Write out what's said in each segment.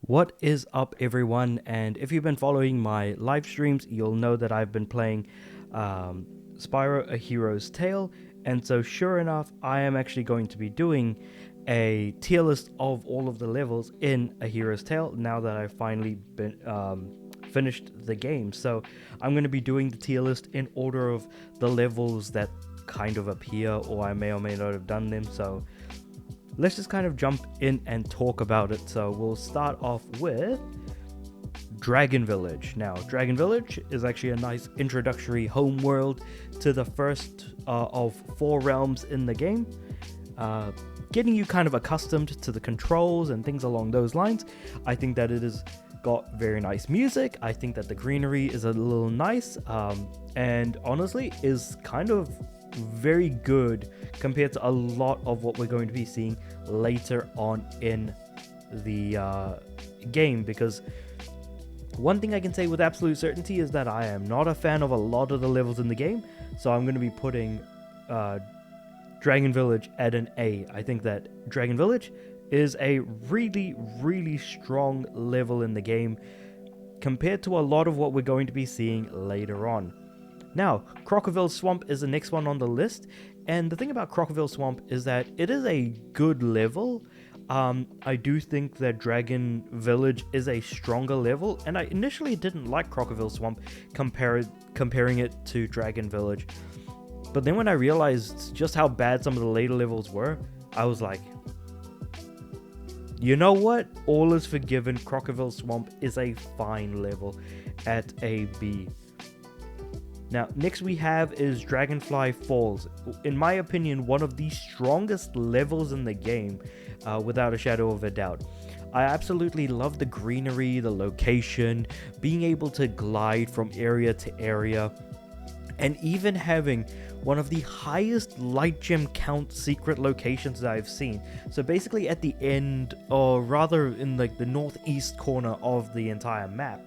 What is up, everyone? And if you've been following my live streams, you'll know that I've been playing Spyro: A Hero's Tale. And so, sure enough, I am actually going to be doing a tier list of all of the levels in A Hero's Tale now that I've finally been finished the game. So, I'm going to be doing the tier list in order of the levels that kind of appear, or I may or may not have done them. So, let's just kind of jump in and talk about it. So we'll start off with Dragon Village. Now, Dragon Village is actually a nice introductory home world to the first of 4 realms in the game, getting you kind of accustomed to the controls and things along those lines. I think that it has got very nice music. I think that the greenery is a little nice, and honestly is kind of very good compared to a lot of what we're going to be seeing later on in the game, because one thing I can say with absolute certainty is that I am not a fan of a lot of the levels in the game, so I'm going to be putting Dragon Village at an A. I think that Dragon Village is a really strong level in the game compared to a lot of what we're going to be seeing later on. Now, Crocodile Swamp is the next one on the list, and the thing about Crocodile Swamp is that it is a good level. I do think that Dragon Village is a stronger level, and I initially didn't like Crocodile Swamp comparing it to Dragon Village. But then when I realized just how bad some of the later levels were, I was like, you know what? All is forgiven. Crocodile Swamp is a fine level at a B. Now, next we have is Dragonfly Falls. In my opinion, one of the strongest levels in the game, without a shadow of a doubt. I absolutely love the greenery, the location, being able to glide from area to area, and even having one of the highest light gem count secret locations that I've seen. So basically at the end, or rather in like the northeast corner of the entire map,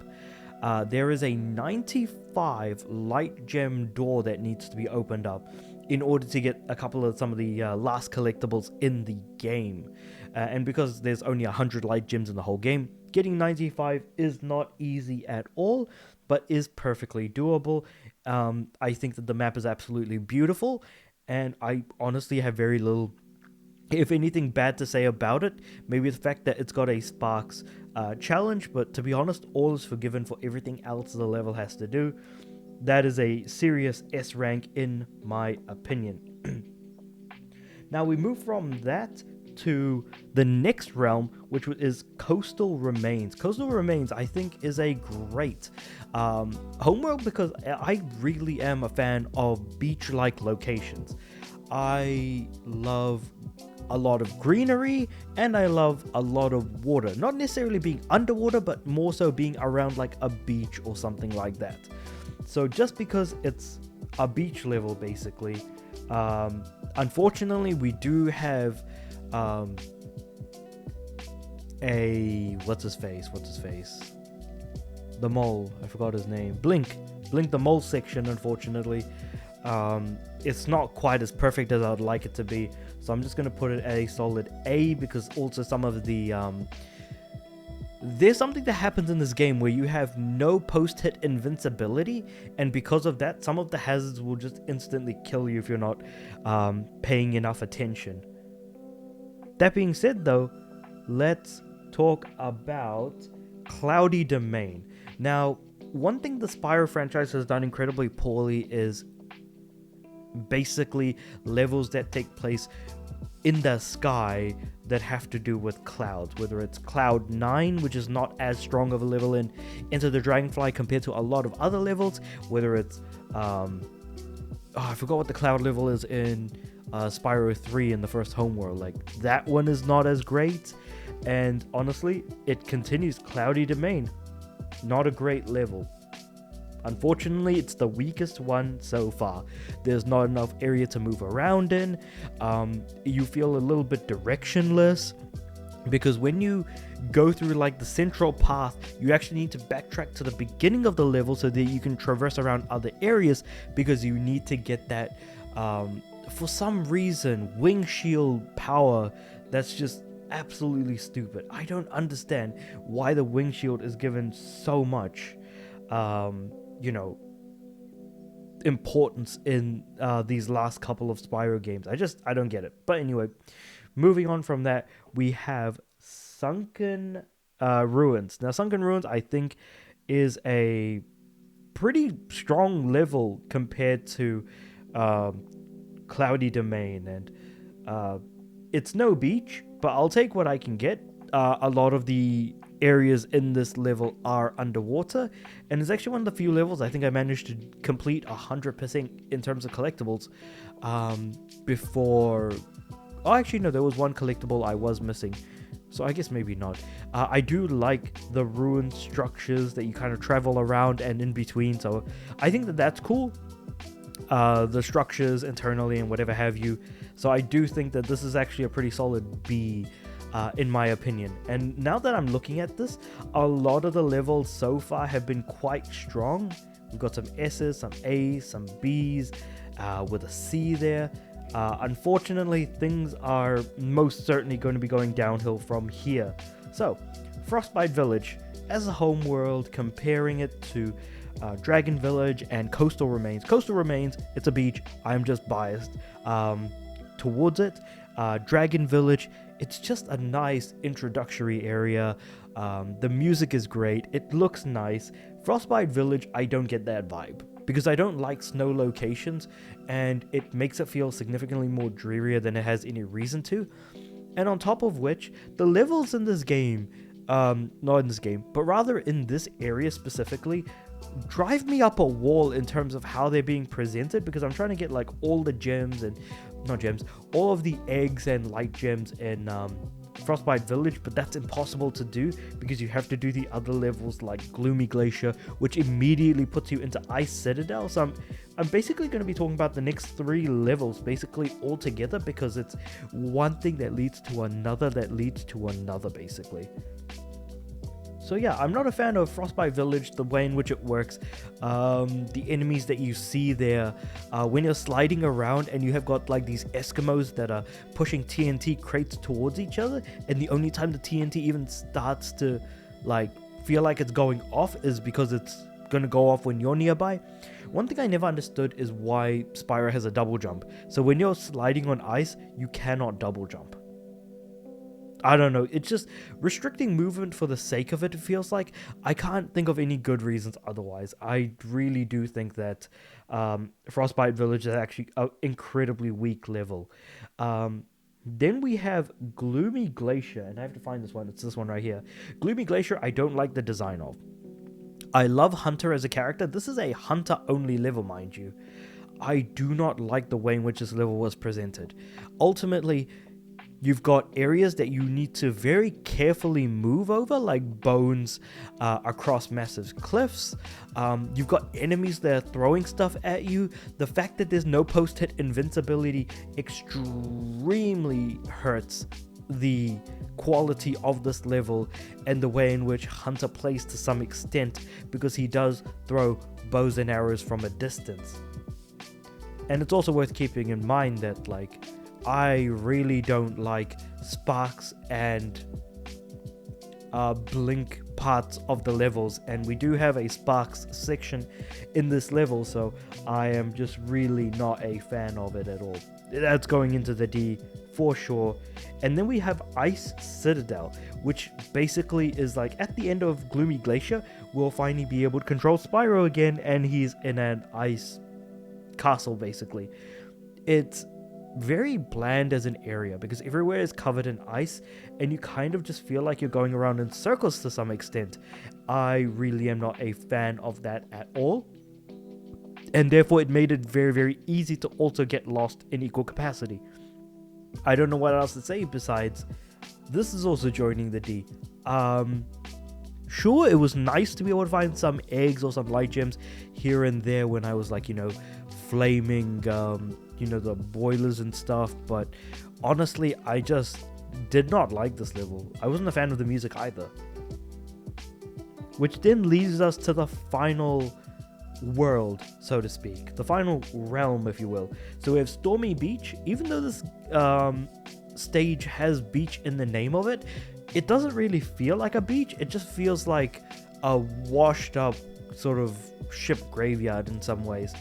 there is a 95 light gem door that needs to be opened up in order to get a couple of some of the last collectibles in the game. And because there's only 100 light gems in the whole game, getting 95 is not easy at all, but is perfectly doable. I think that the map is absolutely beautiful, and I honestly have very little, if anything, bad to say about it. Maybe the fact that it's got a Sparks challenge, but to be honest, all is forgiven for everything else the level has to do. That is a serious S rank in my opinion. Now we move from that to the next realm, which is Coastal Remains. Coastal Remains, I think, is a great homeworld because I really am a fan of beach-like locations. I love a lot of greenery, and I love a lot of water. Not necessarily being underwater, but more so being around like a beach or something like that. So just because it's a beach level, basically, unfortunately, we do have a what's his face? The mole. I forgot his name. Blink the mole section. Unfortunately, it's not quite as perfect as I'd like it to be. So I'm just going to put it at a solid A, because also some of the there's something that happens in this game where you have no post-hit invincibility, and because of that, some of the hazards will just instantly kill you if you're not paying enough attention. That being said, though, let's talk about Cloudy Domain. Now, one thing the Spyro franchise has done incredibly poorly is basically levels that take place in the sky that have to do with clouds, whether it's Cloud 9, which is not as strong of a level in Into the Dragonfly compared to a lot of other levels, whether it's I forgot what the cloud level is in Spyro 3 in the first homeworld. Like, that one is not as great, and honestly, it continues. Cloudy Domain, not a great level. Unfortunately, it's the weakest one so far. There's not enough area to move around in. You feel a little bit directionless, because when you go through like the central path, you actually need to backtrack to the beginning of the level so that you can traverse around other areas, because you need to get that for some reason wing shield power that's just absolutely stupid. I don't understand why the wing shield is given so much, you know, importance in these last couple of Spyro games. I don't get it. But anyway, moving on from that, we have Sunken Ruins. Now, Sunken Ruins, I think, is a pretty strong level compared to Cloudy Domain, and it's no beach, but I'll take what I can get. A lot of the areas in this level are underwater, and it's actually one of the few levels I think I managed to complete 100% in terms of collectibles before. Oh, actually no, there was one collectible I was missing, so I guess maybe not. I do like the ruined structures that you kind of travel around and in between, so I think that that's cool. The structures internally and whatever have you. So I do think that this is actually a pretty solid B, in my opinion. And now that I'm looking at this, a lot of the levels so far have been quite strong. We've got some S's, some A's, some B's, with a C there. Unfortunately, things are most certainly going to be going downhill from here. So, Frostbite Village as a home world, comparing it to Dragon Village and Coastal Remains. Coastal Remains, it's a beach. I'm just biased towards it. Dragon Village, it's just a nice introductory area. The music is great. It looks nice. Frostbite Village, I don't get that vibe because I don't like snow locations, and it makes it feel significantly more drearier than it has any reason to. And on top of which, the levels in this game, not in this game, but rather in this area specifically, drive me up a wall in terms of how they're being presented, because I'm trying to get like all the gems and all of the eggs and light gems in Frostbite Village, but that's impossible to do because you have to do the other levels like Gloomy Glacier, which immediately puts you into Ice Citadel. So I'm basically going to be talking about the next 3 levels basically all together, because it's one thing that leads to another that leads to another basically. So yeah, I'm not a fan of Frostbite Village, the way in which it works. The enemies that you see there, when you're sliding around and you have got like these Eskimos that are pushing TNT crates towards each other, and the only time the TNT even starts to like feel like it's going off is because it's going to go off when you're nearby. One thing I never understood is why Spyro has a double jump. So when you're sliding on ice, you cannot double jump. I don't know, it's just restricting movement for the sake of it, it feels like. I can't think of any good reasons otherwise. I really do think that Frostbite Village is actually an incredibly weak level. Then we have Gloomy Glacier, and I have to find this one, it's this one right here. Gloomy Glacier, I don't like the design of. I love Hunter as a character. This is a Hunter-only level, mind you. I do not like the way in which this level was presented. Ultimately, you've got areas that you need to very carefully move over, like bones across massive cliffs. You've got enemies that are throwing stuff at you. The fact that there's no post-hit invincibility extremely hurts the quality of this level and the way in which Hunter plays to some extent, because he does throw bows and arrows from a distance. And it's also worth keeping in mind that, like, I really don't like sparks and blink parts of the levels, and we do have a sparks section in this level, so I am just really not a fan of it at all. That's going into the D for sure. And then we have Ice Citadel, which basically is like at the end of Gloomy Glacier, we'll finally be able to control Spyro again, and he's in an ice castle basically. It's very bland as an area because everywhere is covered in ice and you kind of just feel like you're going around in circles to some extent. I really am not a fan of that at all, and therefore it made it very, very easy to also get lost in equal capacity. I don't know what else to say besides this is also joining the D. Sure, it was nice to be able to find some eggs or some light gems here and there when I was like, flaming the boilers and stuff, but honestly I just did not like this level. I wasn't a fan of the music either, which then leads us to the final world, so to speak, the final realm, if you will. So we have Stormy Beach. Even though this stage has beach in the name of it, it doesn't really feel like a beach. It just feels like a washed up sort of ship graveyard in some ways.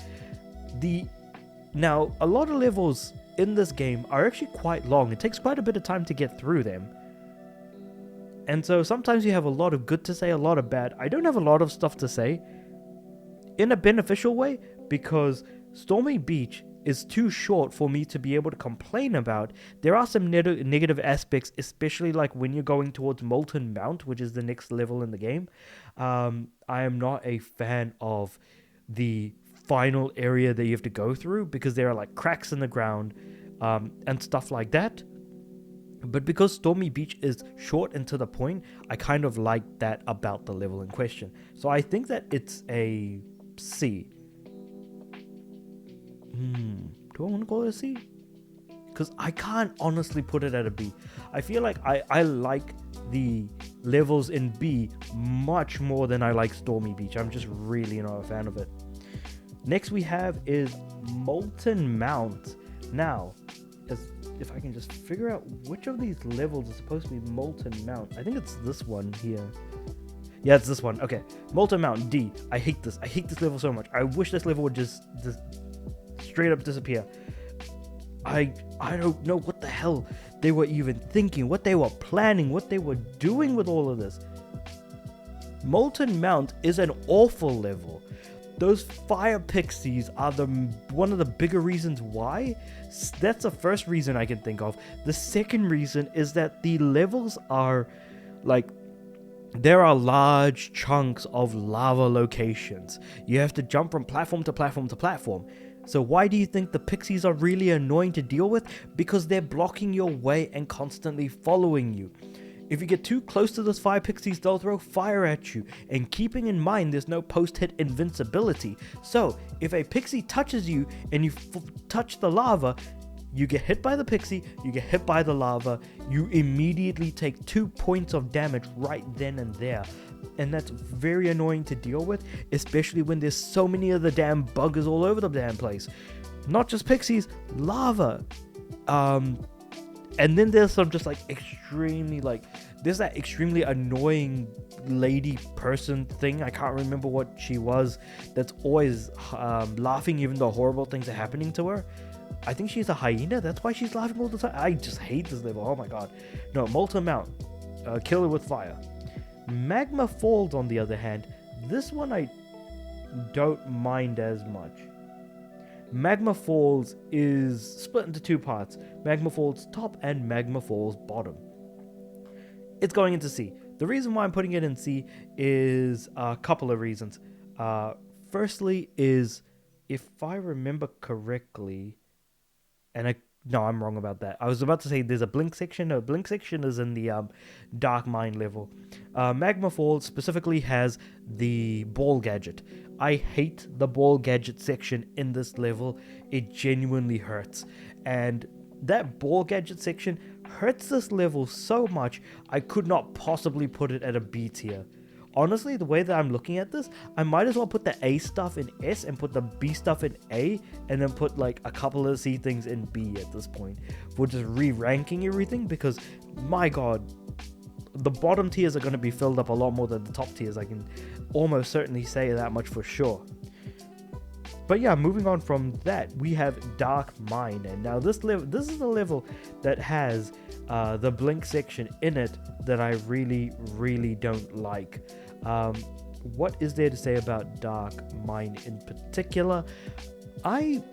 Now, a lot of levels in this game are actually quite long. It takes quite a bit of time to get through them. And so sometimes you have a lot of good to say, a lot of bad. I don't have a lot of stuff to say in a beneficial way, because Stormy Beach is too short for me to be able to complain about. There are some negative aspects, especially like when you're going towards Molten Mount, which is the next level in the game. I am not a fan of the final area that you have to go through, because there are like cracks in the ground and stuff like that. But because Stormy Beach is short and to the point, I kind of like that about the level in question. So I think that it's a C. Do I want to call it a C? Because I can't honestly put it at a B. I feel like I like the levels in B much more than I like Stormy Beach. I'm just really not a fan of it. Next we have is Molten Mount. Now, if I can just figure out which of these levels is supposed to be Molten Mount. I think it's this one here. Yeah, it's this one. Okay, Molten Mount, D. I hate this. I hate this level so much. I wish this level would just straight up disappear. I don't know what the hell they were even thinking, what they were planning, what they were doing with all of this. Molten Mount is an awful level. Those fire pixies are one of the bigger reasons why. That's the first reason I can think of. The second reason is that the levels are like, there are large chunks of lava locations. You have to jump from platform to platform to platform. So why do you think the pixies are really annoying to deal with? Because they're blocking your way and constantly following you. If you get too close to those fire pixies, they'll throw fire at you. And keeping in mind, there's no post-hit invincibility. So if a pixie touches you and you touch the lava, you get hit by the pixie, you get hit by the lava, you immediately take 2 points of damage right then and there. And that's very annoying to deal with, especially when there's so many of the damn buggers all over the damn place. Not just pixies, lava. And then there's some just like extremely there's that extremely annoying lady person thing. I can't remember what she was. That's always laughing even though horrible things are happening to her. I think she's a hyena. That's why she's laughing all the time. I just hate this level. Oh my god. No, Molten Mount. Kill it with fire. Magma Falls, on the other hand, this one I don't mind as much. Magma Falls is split into two parts. Magma Falls top and Magma Falls bottom. It's going into C. The reason why I'm putting it in C is a couple of reasons. Firstly is, if I remember correctly, no, I'm wrong about that. I was about to say there's a blink section. No, blink section is in the Dark Mine level. Magma Falls specifically has the ball gadget. I hate the ball gadget section in this level. It genuinely hurts. And that ball gadget section hurts this level so much, I could not possibly put it at a B tier. Honestly, the way that I'm looking at this, I might as well put the A stuff in S and put the B stuff in A, and then put like a couple of C things in B at this point. For just re-ranking everything, because my god, the bottom tiers are going to be filled up a lot more than the top tiers. I can almost certainly say that much for sure. But yeah, moving on from that, we have Dark Mine. And now this is the level that has the blink section in it that I really, really don't like. What is there to say about Dark Mine in particular? I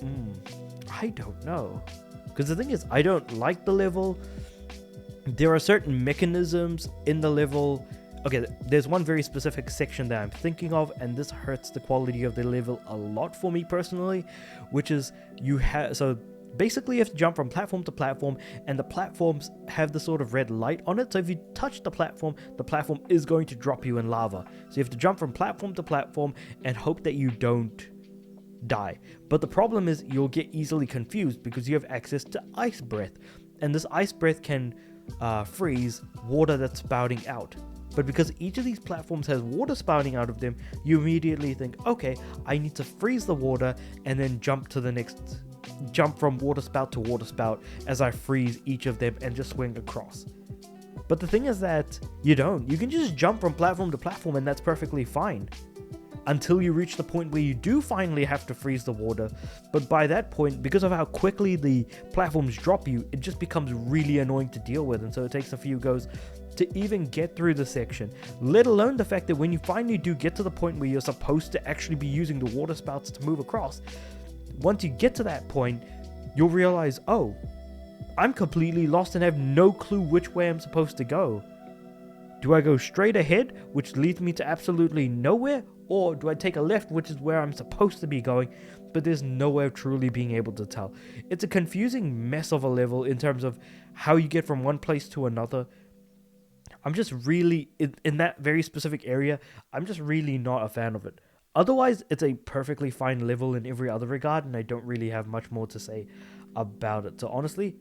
don't know. Because the thing is, I don't like the level. There are certain mechanisms in the level. Okay, there's one very specific section that I'm thinking of, and this hurts the quality of the level a lot for me personally, which is so basically you have to jump from platform to platform, and the platforms have the sort of red light on it. So if you touch the platform is going to drop you in lava. So you have to jump from platform to platform and hope that you don't die. But the problem is you'll get easily confused because you have access to Ice Breath, and this Ice Breath can freeze water that's spouting out. But because each of these platforms has water spouting out of them, you immediately think, okay, I need to freeze the water and then jump from water spout to water spout as I freeze each of them and just swing across. But the thing is that you don't. You can just jump from platform to platform and that's perfectly fine. Until you reach the point where you do finally have to freeze the water. But by that point, because of how quickly the platforms drop you, it just becomes really annoying to deal with. And so it takes a few goes to even get through the section. Let alone the fact that when you finally do get to the point where you're supposed to actually be using the water spouts to move across, once you get to that point, you'll realize, oh, I'm completely lost and have no clue which way I'm supposed to go. Do I go straight ahead, which leads me to absolutely nowhere? Or do I take a left, which is where I'm supposed to be going, but there's no way of truly being able to tell? It's a confusing mess of a level in terms of how you get from one place to another. I'm just really, in that very specific area, I'm just really not a fan of it. Otherwise, it's a perfectly fine level in every other regard, and I don't really have much more to say about it. So honestly,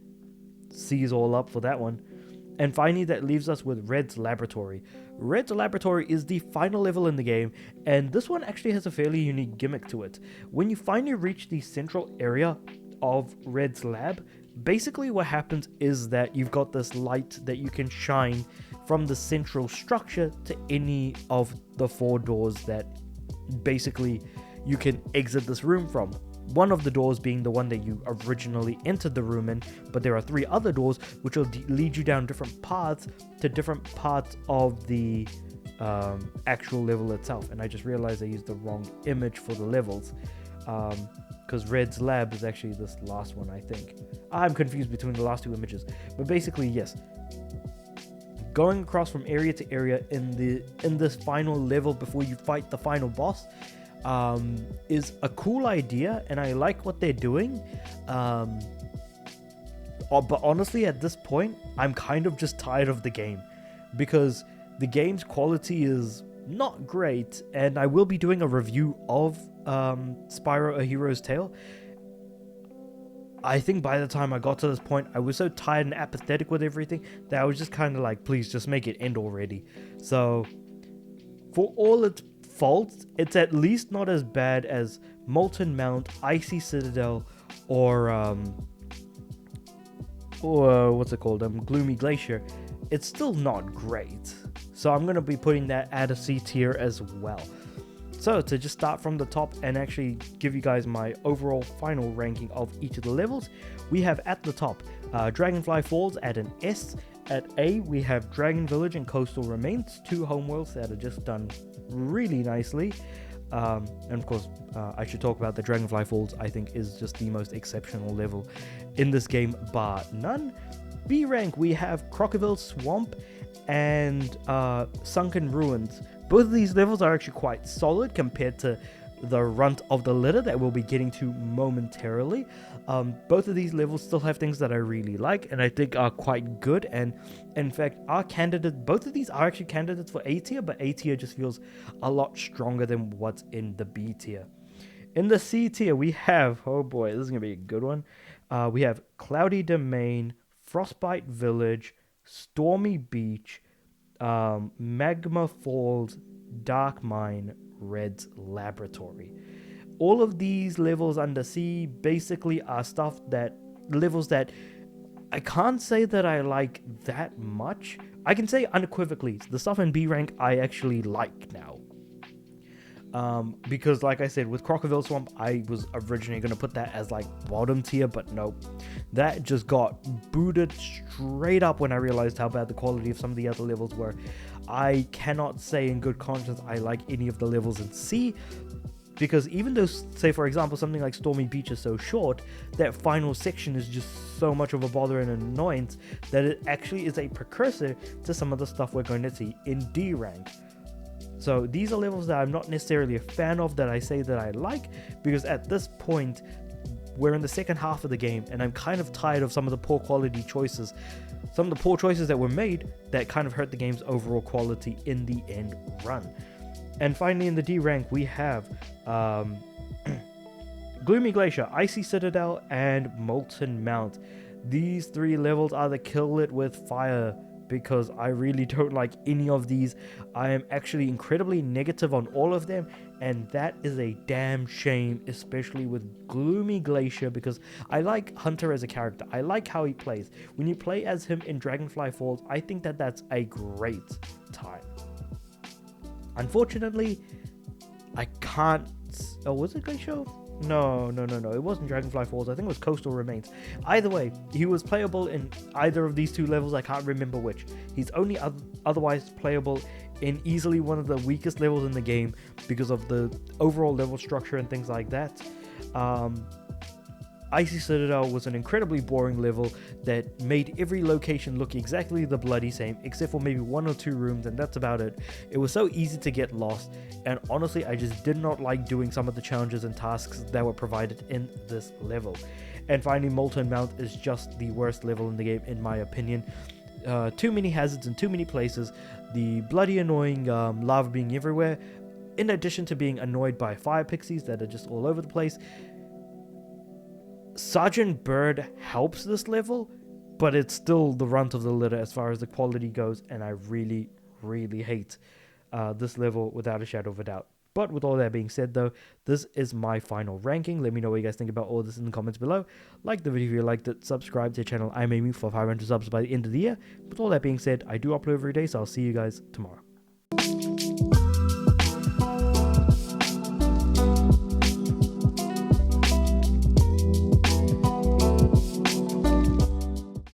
C's all up for that one. And finally, that leaves us with Red's Laboratory. Red's Laboratory is the final level in the game, and this one actually has a fairly unique gimmick to it. When you finally reach the central area of Red's lab, basically what happens is that you've got this light that you can shine from the central structure to any of the 4 doors that basically you can exit this room from. One of the doors being the one that you originally entered the room in, but there are 3 other doors which will lead you down different paths to different parts of the actual level itself. And I just realized I used the wrong image for the levels, because Red's lab is actually this last one, I think. I'm confused between the last 2 images, but basically, yes, going across from area to area in this final level before you fight the final boss is a cool idea, and I like what they're doing. But honestly, at this point, I'm kind of just tired of the game, because the game's quality is not great, and I will be doing a review of Spyro: A Hero's Tale. I think by the time I got to this point, I was so tired and apathetic with everything that I was just kind of like, please just make it end already. So for all its faults, it's at least not as bad as Molten Mount, Icy Citadel, or what's it called, Gloomy Glacier. It's still not great, so I'm gonna be putting that at a C tier as well. So to just start from the top and actually give you guys my overall final ranking of each of the levels, we have at the top Dragonfly Falls at an S. At A, we have Dragon Village and Coastal Remains, 2 homeworlds that are just done really nicely. And of course, I should talk about the Dragonfly Falls. I think is just the most exceptional level in this game, bar none. B rank, we have Crocodile Swamp and Sunken Ruins. Both of these levels are actually quite solid compared to the runt of the litter that we'll be getting to momentarily. Both of these levels still have things that I really like and I think are quite good, and in fact both of these are actually candidates for A tier, but A tier just feels a lot stronger than what's in the B tier. In the C tier, we have, oh boy, this is gonna be a good one. We have Cloudy Domain, Frostbite Village, Stormy Beach, Magma Falls, Dark Mine, Red's Laboratory. All of these levels under C basically are levels that I can't say that I like that much. I can say unequivocally, the stuff in B rank I actually like now. Because like I said, with Crocodile Swamp, I was originally going to put that as like bottom tier, but nope. That just got booted straight up when I realized how bad the quality of some of the other levels were. I cannot say in good conscience I like any of the levels in C, because even though, say for example, something like Stormy Beach is so short, that final section is just so much of a bother and annoyance that it actually is a precursor to some of the stuff we're going to see in D rank. So these are levels that I'm not necessarily a fan of that I say that I like, because at this point we're in the second half of the game and I'm kind of tired of some of the poor quality choices, some of the poor choices that were made that kind of hurt the game's overall quality in the end run. And finally in the D rank we have Gloomy Glacier, Icy Citadel, and Molten Mount. These 3 levels are the kill it with fire because I really don't like any of these. I am actually incredibly negative on all of them, and that is a damn shame, especially with Gloomy Glacier, because I like Hunter as a character. I like how he plays. When you play as him in Dragonfly Falls, I think that that's a great time. Unfortunately, I can't... Oh, was it Glacier? No. It wasn't Dragonfly Falls. I think it was Coastal Remains. Either way, he was playable in either of these two levels. I can't remember which. He's only otherwise playable in easily one of the weakest levels in the game because of the overall level structure and things like that. Icy Citadel was an incredibly boring level that made every location look exactly the bloody same, except for maybe 1 or 2 rooms, and that's about it. It was so easy to get lost, and honestly, I just did not like doing some of the challenges and tasks that were provided in this level. And finally, Molten Mount is just the worst level in the game, in my opinion. Too many hazards in too many places, the bloody annoying lava being everywhere, in addition to being annoyed by fire pixies that are just all over the place. Sergeant Bird helps this level, but it's still the runt of the litter as far as the quality goes, and I really hate this level without a shadow of a doubt. But with all that being said though, this is my final ranking. Let me know what you guys think about all this in the comments below. Like the video if you liked it, subscribe to the channel. I'm aiming for 500 subs by the end of the year. With all that being said, I do upload every day, so I'll see you guys tomorrow.